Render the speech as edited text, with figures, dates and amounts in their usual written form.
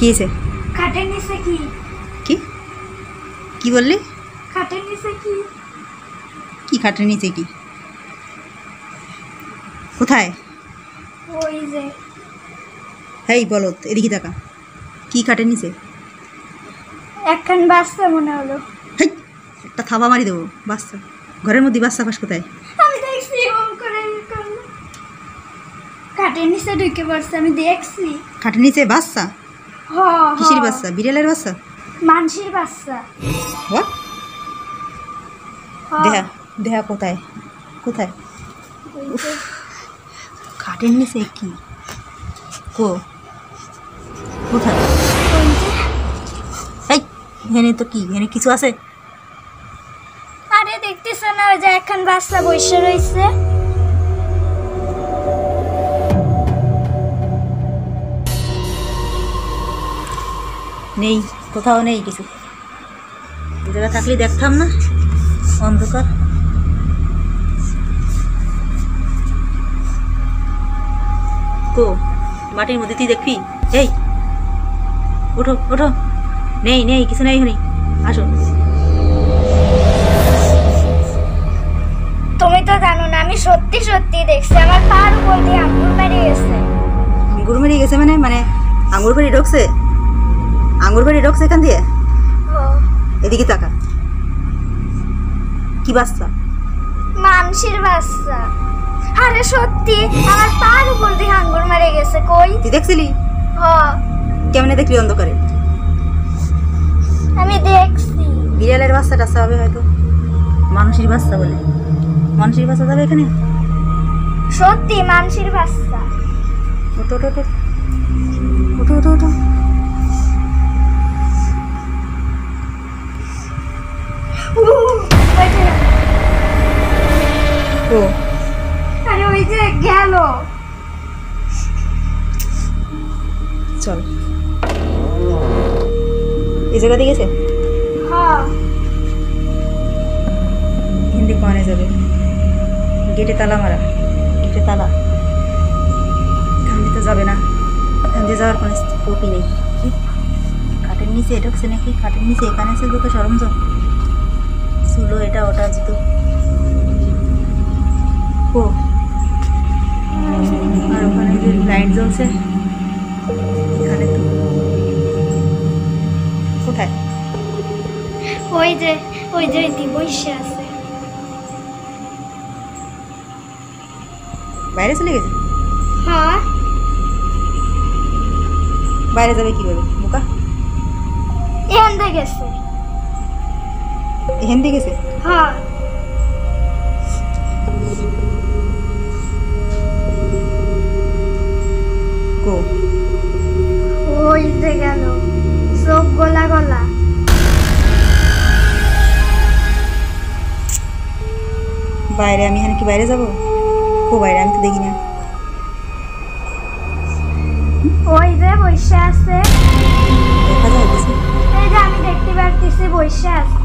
কি হয়েছে? খাটের নিচে কি? কি কি বললি? খাটের নিচে কি? কি খাটের নিচে কি? কোথায়? ওই যে। এই বলো, এদিকে তাকা। কি খাটের নিচে? একখান বাচ্চা মনে হলো। হেই, একটা থাবা মারি দেবো। বাচ্চা ঘরের মধ্যে? বাচ্চা পাস কোথায়? আমি দেখছি ওম করে করলো। খাটের নিচে ঢুকে পড়ছে, আমি দেখছি। খাটের নিচে বাচ্চা? হ কিসের বাচ্চা? বিড়ালের বাচ্চা? মানসির বাচ্চা। হোয়াট? দেহা দেহা কোথায়? কোথায়? খাটের নিচে কি? কোথায়? এই এখানে তো কি, এখানে কিছু আছে? আরে দেখতেছ না, ওই যে একখান বাচ্চা বসে রয়েছে। নেই, কোথাও নেই কিছু। এই জায়গা থাকলে দেখতাম না। অন্ধকার। কো মাটির মধ্যে তুই দেখবি? এই ওঠো ওঠো। নেই নেই, কিছু নেই এখানে। আসো। তুমি তো জানো না, আমি সত্যি সত্যি দেখছি। আমার পার উপর দিয়ে আঙুর মেরে গেছে। আঙুর মেরে গেছে মানে? মানে আঙুর বাড়ি ঢুকছে? আঙুর বাড়ি ঢুকছে এখান দিয়ে? এদিকে তাকা। কি বাচ্চা? মানসির বাচ্চা। আরে সত্যি আমার পার উপর দিয়ে আঙুর মেরে গেছে। কই তুই দেখছিলি? কেমনে দেখলি অন্ধকারে? আমি দেখছি। বিড়ালের বাচ্চা টাচ্চা হবে হয়তো। মানুষের বাচ্চা বলে? মানুষের বাচ্চা যাবে এখানে? সত্যি মানসির বাচ্চা। ওঠো ওঠো ওঠো ওঠো ওঠো ওঠো। ও আরে ওই যে গেল। চল। এই জায়গা দিয়ে গেছে? হিন্দি কোয়ানে যাবে? গেটে তালা মারা। গেটে তালা। এখান দিয়ে তো যাবে না। এখান দিয়ে যাওয়ার কোনো স্কোপই নেই। কি খাটের নিচে ঢুকছে নাকি? খাটের নিচে এখানে আছে যত সরঞ্জাম, চুলো, এটা ওটা জুতো। ও আর ওখানে যে লাইট জ্বলছে, এখানে তো কোথায়? ওই যে ওই যে বসে আছে। বাইরে চলে গেছে? হ্যাঁ। বাইরে যাবে কি করে বোকা? এখান থেকে গেছে। এখান দিয়ে গেছে? হ্যাঁ। কো ওই যে গেল, চোখ গলা গলা। বাইরে? আমি এখানে কি বাইরে যাবো? কো বাইরে? আমি তো দেখি না। ওই যে বসে আছে। দেখা যায় কিছু? এই যে আমি দেখতে পাচ্ছি বসে আছে।